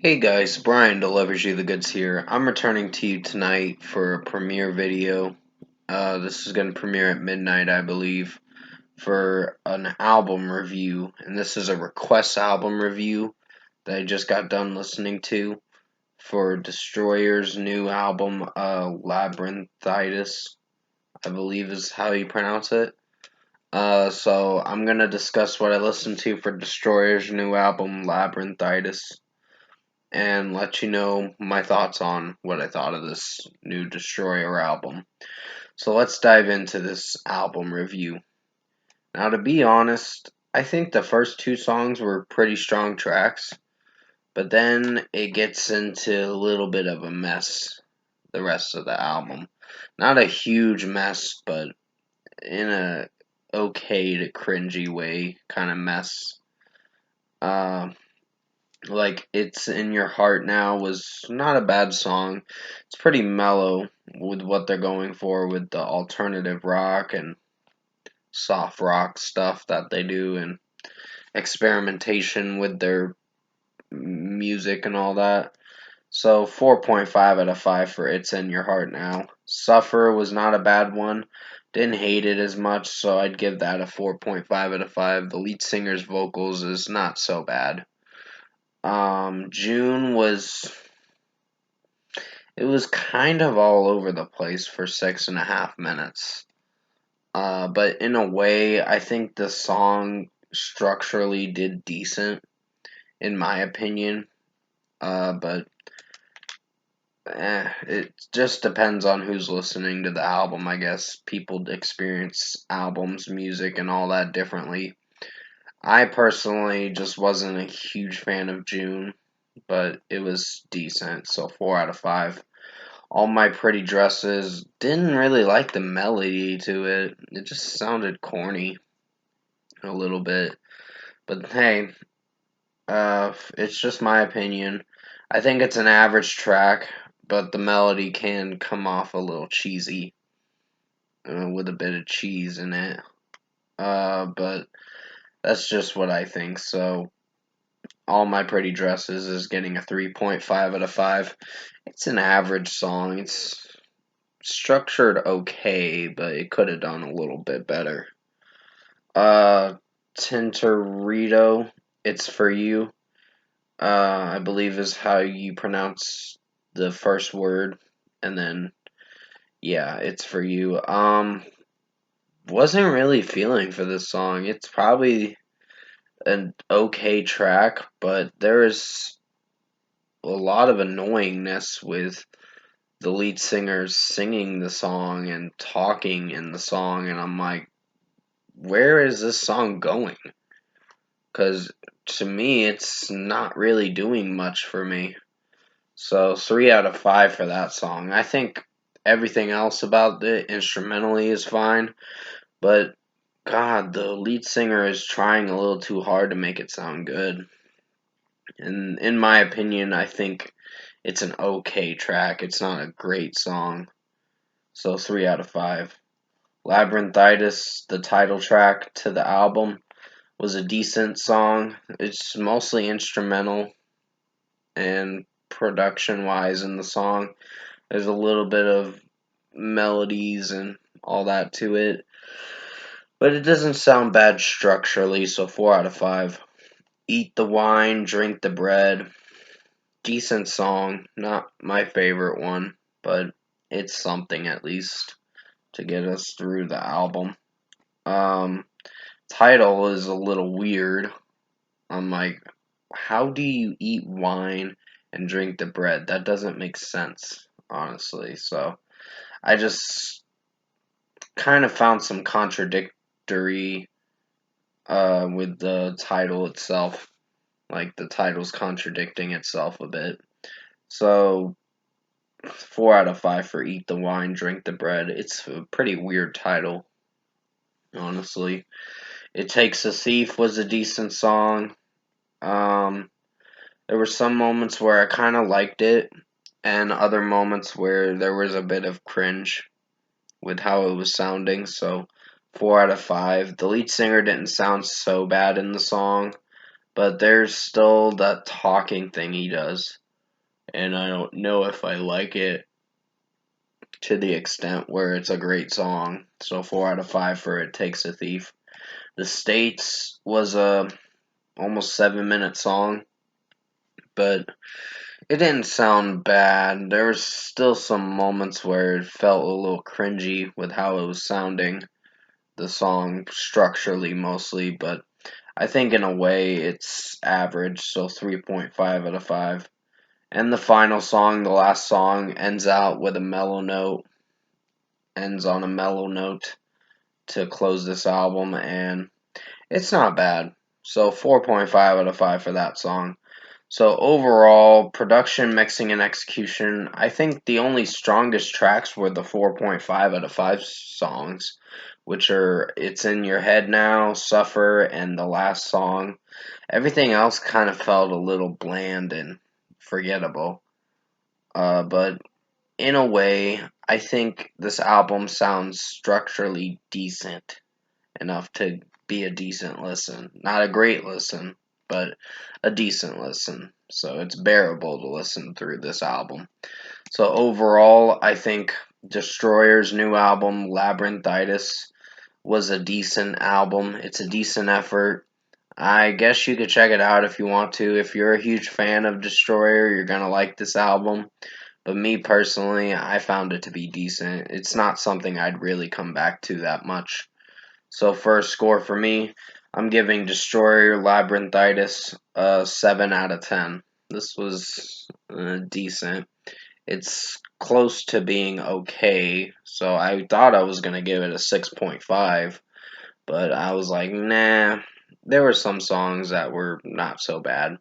Hey guys, Brian delivers you the goods here. I'm returning to you tonight for a premiere video. This is going to premiere at midnight, I believe, for an album review. And this is a request album review that I just got done listening to for Destroyer's new album, Labyrinthitis, I believe is how you pronounce it. So I'm going to discuss what I listened to for Destroyer's new album, Labyrinthitis, and let you know my thoughts on what I thought of this new Destroyer album. So let's dive into this album review. Now, to be honest, I think the first two songs were pretty strong tracks, but then it gets into a little bit of a mess the rest of the album. Not a huge mess, but in a okay to cringy way kind of mess. Uh, Like It's in Your Heart Now was not a bad song. It's pretty mellow with what they're going for with the alternative rock and soft rock stuff that they do and experimentation with their music and all that. So 4.5 out of 5 for It's in Your Heart Now. Suffer was not a bad one. Didn't hate it as much, so I'd give that a 4.5 out of 5. The lead singer's vocals is not so bad. June was It was kind of all over the place for 6.5 minutes. But in a way, I think the song structurally did decent, in my opinion. But it just depends on who's listening to the album, I guess. People experience albums, music, and all that differently. I personally just wasn't a huge fan of June, but it was decent, so 4 out of 5. All My Pretty Dresses, didn't really like the melody to it. It just sounded corny a little bit. But hey, it's just my opinion. I think it's an average track, but the melody can come off a little cheesy with a bit of cheese in it. But that's just what I think. So, All My Pretty Dresses is getting a 3.5 out of 5. It's an average song. It's structured okay, but it could have done a little bit better. Tintorito, It's For You, I believe is how you pronounce the first word, and then, yeah, It's For You. Wasn't really feeling for this song. It's probably an okay track, but there is a lot of annoyingness with the lead singer singing the song and talking in the song, and I'm like, where is this song going? Because to me, it's not really doing much for me. So 3 out of 5 for that song. I think everything else about it instrumentally is fine, but God, the lead singer is trying a little too hard to make it sound good. And in my opinion, I think it's an okay track. It's not a great song. So 3 out of 5. Labyrinthitis, the title track to the album, was a decent song. It's mostly instrumental and production wise in the song. There's a little bit of melodies and all that to it. But it doesn't sound bad structurally, so 4 out of 5. Eat the Wine, Drink the Bread. Decent song. Not my favorite one, but it's something at least to get us through the album. Um, Title is a little weird. I'm like, how do you eat wine and drink the bread? That doesn't make sense, honestly. So I just kind of found some contradictory with the title itself. Like the title's contradicting itself a bit. So 4 out of 5 for Eat the Wine, Drink the Bread. It's a pretty weird title, honestly. It Takes a Thief was a decent song. Um, there were some moments where I kind of liked it, and other moments where there was a bit of cringe with how it was sounding. So 4 out of 5. The lead singer didn't sound so bad in the song, but there's still that talking thing he does, and I don't know if I like it to the extent where it's a great song. So 4 out of 5 for It Takes a Thief. The States was a almost 7 minute song, but it didn't sound bad. There was still some moments where it felt a little cringy with how it was sounding, the song structurally mostly, but I think in a way it's average, so 3.5 out of 5. And the final song, the last song, ends on a mellow note to close this album, and it's not bad. So 4.5 out of 5 for that song. So overall, production, mixing, and execution, I think the only strongest tracks were the 4.5 out of 5 songs, which are It's in Your Head Now, Suffer, and the last song. Everything else kind of felt a little bland and forgettable. But in a way, I think this album sounds structurally decent enough to be a decent listen. Not a great listen, but a decent listen. So it's bearable to listen through this album. So overall, I think Destroyer's new album, Labyrinthitis, was a decent album. It's a decent effort. I guess you could check it out if you want to. If you're a huge fan of Destroyer, you're going to like this album. But me personally, I found it to be decent. It's not something I'd really come back to that much. So first score for me, I'm giving Destroyer Labyrinthitis a 7 out of 10. This was decent. It's close to being okay, so I thought I was going to give it a 6.5, but I was like, nah, there were some songs that were not so bad.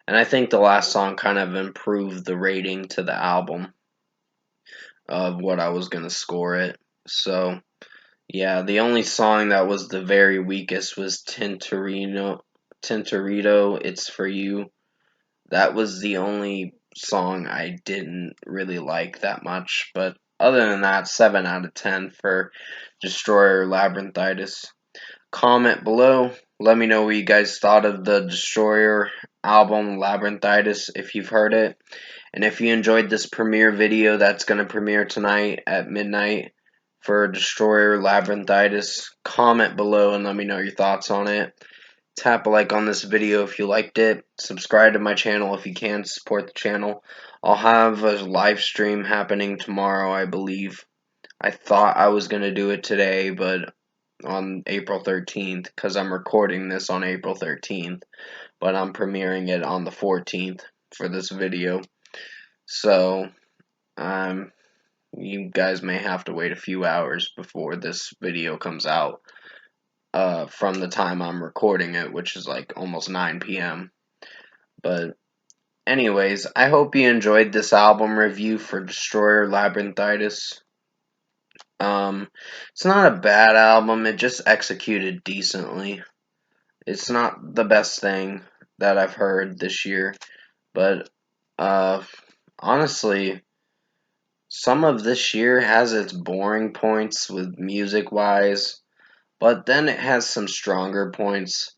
And I think the last song kind of improved the rating to the album of what I was going to score it. So, yeah, the only song that was the very weakest was Tintorito, It's For You. That was the only song I didn't really like that much, but other than that, 7 out of 10 for Destroyer Labyrinthitis. Comment below. Let me know what you guys thought of the Destroyer album Labyrinthitis if you've heard it. And if you enjoyed this premiere video that's going to premiere tonight at midnight for Destroyer Labyrinthitis, comment below and let me know your thoughts on it. Tap a like on this video if you liked it. Subscribe to my channel if you can to support the channel. I'll have a live stream happening tomorrow, I believe. I thought I was going to do it today, but on April 13th, because I'm recording this on April 13th, but I'm premiering it on the 14th for this video. So, you guys may have to wait a few hours before this video comes out. From the time I'm recording it, which is like almost 9 p.m. But anyways, I hope you enjoyed this album review for Destroyer Labyrinthitis. It's not a bad album, it just executed decently. It's not the best thing that I've heard this year, but honestly, some of this year has its boring points with music-wise, but then it has some stronger points.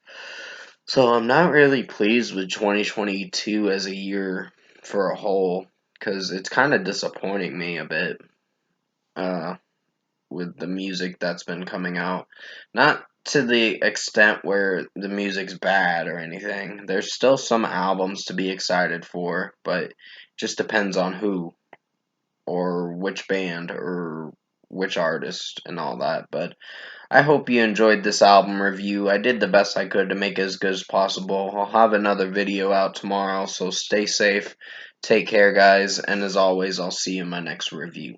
So I'm not really pleased with 2022 as a year for a whole, because it's kind of disappointing me a bit with the music that's been coming out. Not to the extent where the music's bad or anything. There's still some albums to be excited for, but it just depends on who or which band or which artist and all that. But I hope you enjoyed this album review. I did the best I could to make it as good as possible. I'll have another video out tomorrow, so stay safe, take care guys, and as always, I'll see you in my next review.